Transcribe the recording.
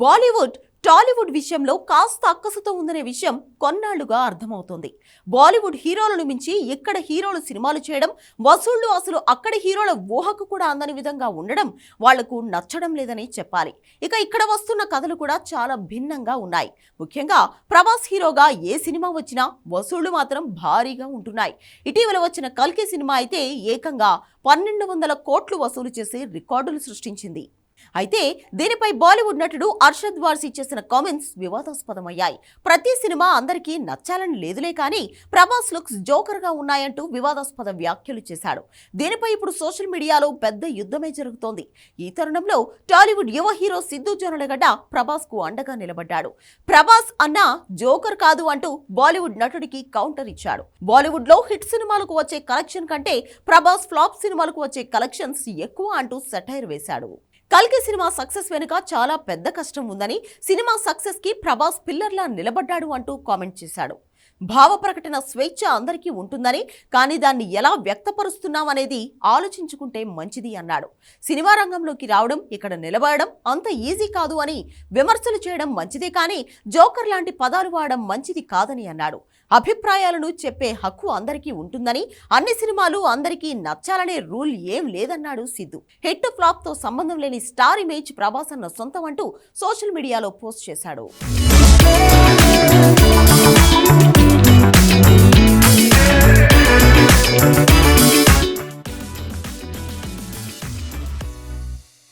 బాలీవుడ్ టాలీవుడ్ విషయంలో కాస్త అక్కసుతో ఉందనే విషయం కొన్నాళ్లుగా అర్థమవుతోంది. బాలీవుడ్ హీరోలను మించి ఇక్కడ హీరోలు సినిమాలు చేయడం, వసూళ్లు అసలు అక్కడి హీరోల ఊహకు కూడా అందని విధంగా ఉండడం వాళ్లకు నచ్చడం లేదని చెప్పాలి. ఇక ఇక్కడ వస్తున్న కథలు కూడా చాలా భిన్నంగా ఉన్నాయి. ముఖ్యంగా ప్రభాస్ హీరోగా ఏ సినిమా వచ్చినా వసూళ్లు మాత్రం భారీగా ఉంటున్నాయి. ఇటీవల వచ్చిన కల్కి సినిమా అయితే ఏకంగా 1200 కోట్లు వసూలు చేసి రికార్డులు సృష్టించింది. అయితే దీనిపై బాలీవుడ్ నటుడు అర్షద్ వార్సీ చేసిన కామెంట్స్ వివాదాస్పదమయ్యాయి. ప్రతి సినిమా అందరికీ నచ్చాలని లేదులే కానీ ప్రభాస్ లుక్స్ జోకర్ గా ఉన్నాయంటూ వివాదాస్పద వ్యాఖ్యలు చేశాడు. దీనిపై ఇప్పుడు సోషల్ మీడియాలో పెద్ద యుద్ధమే జరుగుతోంది. ఈ తరుణంలో టాలీవుడ్ యువ హీరో సిద్ధు జొన్నలగడ్డ ప్రభాస్ కు అండగా నిలబడ్డాడు. ప్రభాస్ అన్నా జోకర్ కాదు అంటూ బాలీవుడ్ నటుడికి కౌంటర్ ఇచ్చాడు. బాలీవుడ్ లో హిట్ సినిమాలకు వచ్చే కలెక్షన్ కంటే ప్రభాస్ ఫ్లాప్ సినిమాలకు వచ్చే కలెక్షన్స్ ఎక్కువ అంటూ సెటైర్ వేశాడు. కల్కి సినిమా సక్సెస్ వెనుక చాలా పెద్ద కష్టం ఉందని, సినిమా సక్సెస్ కి ప్రభాస్ పిల్లర్లా నిలబడ్డాడు అంటూ కామెంట్ చేశాడు. భావ ప్రకటన స్వేచ్ఛ అందరికీ ఉంటుందని, కానీ దాన్ని ఎలా వ్యక్తపరుస్తున్నామనేది ఆలోచించుకుంటే మంచిది అన్నాడు. సినిమా రంగంలోకి రావడం, ఇక్కడ నిలబడడం అంత ఈజీ కాదు అని విమర్శలు చేయడం మంచిదే కానీ జోకర్ లాంటి పదాలు వాడడం మంచిది కాదని అన్నాడు. అభిప్రాయాలను చెప్పే హక్కు అందరికీ ఉంటుందని, అన్ని సినిమాలు అందరికీ నచ్చాలనే రూల్ ఏం లేదన్నాడు సిద్ధు. హిట్ ఫ్లాప్ తో సంబంధం లేని స్టార్ ఇమేజ్ ప్రభాస్ అన్న సొంతం అంటూ సోషల్ మీడియాలో పోస్ట్ చేశాడు.